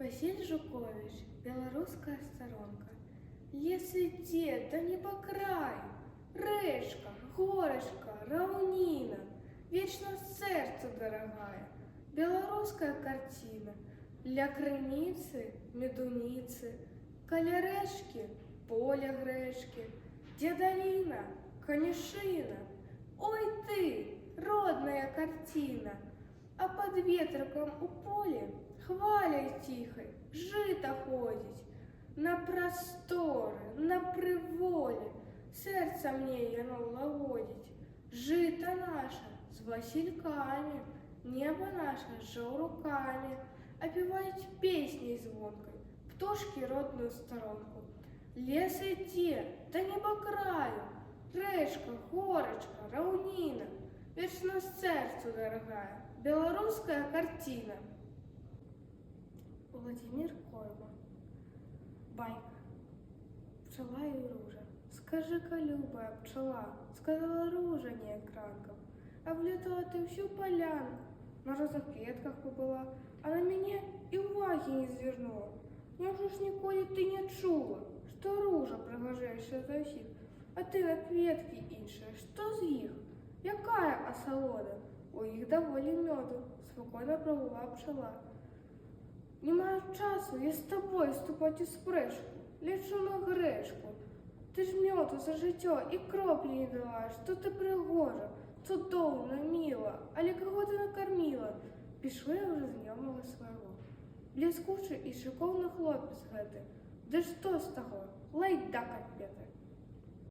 Василь Жукович, белорусская сторонка. Лес ідзе да небакраю, рэчка, горачка, раўніна, вечна сэрцу дарагая. Беларуская карціна, ля крыніцы, медуніцы, каля рэчкі, поля грэчкі, дзе даліна, канюшына. Ой ты, родная карціна, а под ветрыкам у поле хваляй ціхай жыта ходзіць. На прасторы, на прыволе сэрца мне яно лагодзіць. Жыта наша з васількамі, неба наша з жаўрукамі, апяваюць песняй звонкай птушкі родную старонку. Лес ідзе да небакраю, рэчка, горачка, раўніна, вечна сэрцу дарагая. Белорусская картина. Владимир Койма. Байка. Пчела и ружа. Скажи-ка, любая пчела, сказала ружа неэкранком, облетала ты всю полянку, на розных ветках побыла, а на меня и уваги не звернула. Няўжо ж ніколі ты не чула, што ружа прыгажэйшая за ўсіх, а ты на кветкі іншыя, што з іх? Якая асалода? У іх даволі мёду, спокойно пробыла пчела. Не маю часу я з тобой ступаць у спрэчку, лечу на грэчку. Ты ж мёду за жыццё і кроплі не дала, што ты прыгожа, цудоўна, міла, але каго ты накарміла? Пішу я ўжо знёмага свайго. Бліскучы і шыкоўны хлопец гэты. Ды што з таго? Лайда, капеты!